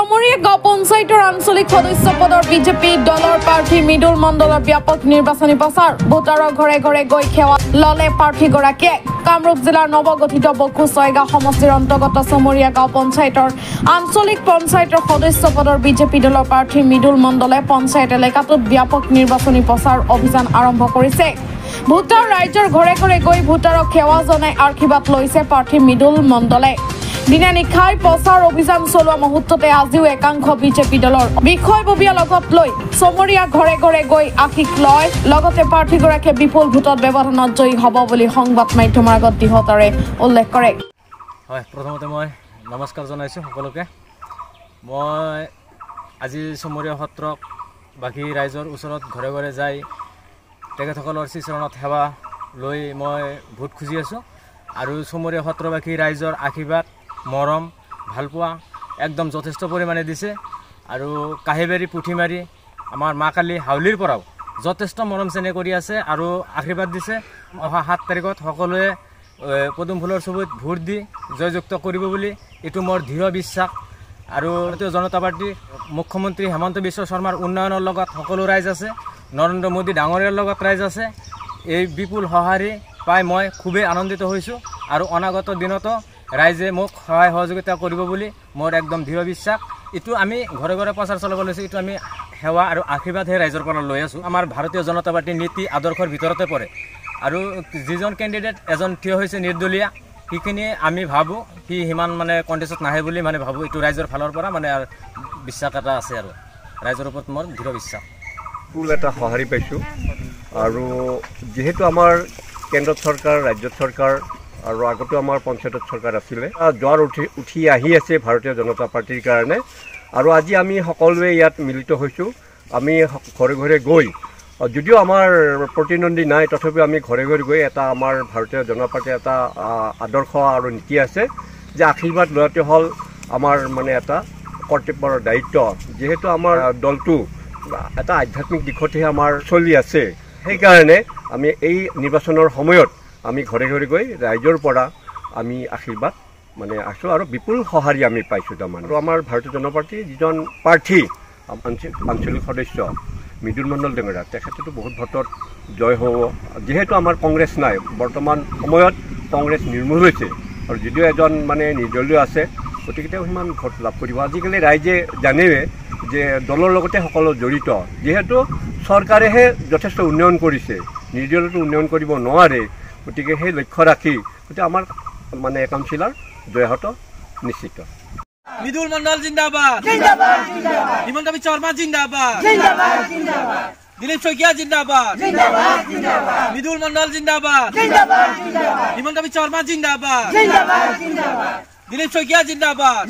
চমৰীয়া গাঁও পঞ্চায়তৰ আঞ্চলিক সদস্য পদৰ বিজেপি দলৰ প্ৰাৰ্থী মৃদুল মণ্ডলৰ ব্যাপক নিৰ্বাচনী প্ৰচাৰ ভোটাৰৰ ঘৰে ঘৰে গৈ সেৱা ললে প্ৰাৰ্থীগৰাকীয়ে কামৰূপ জিলাৰ নৱগঠিত বকু ছয়গাঁও সমষ্টিৰ অন্তৰ্গত চমৰীয়া গাঁও পঞ্চায়তৰ আঞ্চলিক পঞ্চায়তৰ সদস্য পদৰ বিজেপি দলৰ প্ৰাৰ্থী মৃদুল মণ্ডলে পঞ্চায়ত এলেকাটোত ব্যাপক নিৰ্বাচনী প্ৰচাৰ অভিযান আৰম্ভ কৰিছে। ভোটাৰ ৰাইজৰ ঘৰে ঘৰে গৈ ভোটাৰক সেৱা জনাই আশীৰ্বাদ লৈছে প্ৰাৰ্থী মৃদুল মণ্ডলে। দিনে নিশাই প্ৰচাৰ অভিযান চলোৱা মুহূৰ্ততে আজিও একাংশ বিজেপি দলৰ বিষয়ববীয়া লগত লৈ চমৰীয়া ঘৰে ঘৰে গৈ আশীষ লয়। লগতে প্ৰাৰ্থীগৰাকীয়ে বিপুল ভোটত ব্যৱধানত জয়ী হ'ব বুলি সংবাদ মাধ্যমৰ আগত দৃঢ়তাৰে উল্লেখ কৰে। হয়, প্ৰথমতে মই নমস্কাৰ জনাইছোঁ সকলোকে। মই আজি চমৰীয়া সত্ৰক বাকী ৰাইজৰ ওচৰত ঘৰে ঘৰে যাই তেখেতসকলৰ শ্ৰীচৰণত সেৱা লৈ মই ভোট খুজি আছোঁ আৰু চমৰীয়া সত্ৰবাসী ৰাইজৰ আশীৰ্বাদ মৰম ভালপোৱা একদম যথেষ্ট পৰিমাণে দিছে আৰু কাহিবাৰী পুঠিমাৰী আমাৰ মা কালী হাউলিৰ পৰাও যথেষ্ট মৰম চেনেহ কৰি আছে আৰু আশীৰ্বাদ দিছে। অহা 7 তাৰিখত সকলোৱে পদুম ফুলৰ চুবুৰীত ভোট দি জয়যুক্ত কৰিব বুলি এইটো মোৰ দৃঢ় বিশ্বাস। আৰু ভাৰতীয় জনতা পাৰ্টীৰ মুখ্যমন্ত্ৰী হেমন্ত বিশ্ব শৰ্মাৰ উন্নয়নৰ লগত সকলো ৰাইজ আছে, নৰেন্দ্ৰ মোদী ডাঙৰীয়াৰ লগত ৰাইজ আছে। এই বিপুল সঁহাৰি পাই মই খুবেই আনন্দিত হৈছোঁ আৰু অনাগত দিনতো ৰাইজে মোক সহায় সহযোগিতা কৰিব বুলি মোৰ একদম দৃঢ় বিশ্বাস। এইটো আমি ঘৰে ঘৰে প্ৰচাৰ চলাব লৈছোঁ, এইটো আমি সেৱা আৰু আশীৰ্বাদহে ৰাইজৰ পৰা লৈ আছোঁ। আমাৰ ভাৰতীয় জনতা পাৰ্টীৰ নীতি আদৰ্শৰ ভিতৰতে পৰে আৰু যিজন কেণ্ডিডেট এজন থিয় হৈছে নিৰ্দলীয়া, সেইখিনি আমি ভাবোঁ সি সিমান মানে কণ্টেষ্টত নাহে বুলি মানে ভাবোঁ। এইটো ৰাইজৰ ফালৰ পৰা মানে বিশ্বাস এটা আছে আৰু ৰাইজৰ ওপৰত মোৰ দৃঢ় বিশ্বাস। ফুল এটা সঁহাৰি পাইছোঁ আৰু যিহেতু আমাৰ কেন্দ্ৰত চৰকাৰ, ৰাজ্যত চৰকাৰ আৰু আগতো আমাৰ পঞ্চায়তত চৰকাৰ আছিলে, জোৱাৰ উঠি আহি আছে ভাৰতীয় জনতা পাৰ্টীৰ কাৰণে। আৰু আজি আমি সকলোৱে ইয়াত মিলিত হৈছোঁ। আমি ঘৰে ঘৰে গৈ, যদিও আমাৰ প্ৰতিদ্বন্দ্বী নাই, তথাপিও আমি ঘৰে ঘৰে গৈ এটা আমাৰ ভাৰতীয় জনতা পাৰ্টীৰ এটা আদৰ্শ আৰু নীতি আছে যে আশীৰ্বাদ লোৱাটো হ'ল আমাৰ মানে এটা কৰ্তব্যৰ দায়িত্ব। যিহেতু আমাৰ দলটো এটা আধ্যাত্মিক দিশতহে আমাৰ চলি আছে, সেইকাৰণে আমি এই নিৰ্বাচনৰ সময়ত আমি ঘৰে ঘৰে গৈ ৰাইজৰ পৰা আমি আশীৰ্বাদ মানে আছোঁ আৰু বিপুল সঁহাৰি আমি পাইছোঁ তাৰমানে। আৰু আমাৰ ভাৰতীয় জনতা পাৰ্টীৰ যিজন প্ৰাৰ্থী আঞ্চলিক সদস্য মৃদুল মণ্ডল ডাঙৰীয়া, তেখেতেতো বহুত ভোটত জয় হ'ব। যিহেতু আমাৰ কংগ্ৰেছ নাই, বৰ্তমান সময়ত কংগ্ৰেছ নিৰ্মূল হৈছে আৰু যদিও এজন মানে নিৰ্দলীয় আছে, গতিকে তেওঁ সিমান ভোট লাভ কৰিব। আজিকালি ৰাইজে জানেই যে দলৰ লগতে সকলো জড়িত। যিহেতু চৰকাৰেহে যথেষ্ট উন্নয়ন কৰিছে, নিৰ্দলীয়টো উন্নয়ন কৰিব নোৱাৰে, গতিকে সেই লক্ষ্য ৰাখি গতিকে আমাৰ মানে কাউন্সিলৰ জয়াহত নিশ্চিত। মৃদুল মণ্ডল জিন্দাবাদ, হিমন্ত বিশ্ব শৰ্মা জিন্দাবাদ, দিলীপ শইকীয়া জিন্দাবাদ, মৃদুল মণ্ডল জিন্দাবাদ, হিমন্ত বিশ্ব শৰ্মা জিন্দাবাদ, দিলীপ শইকীয়া জিন্দাবাদ।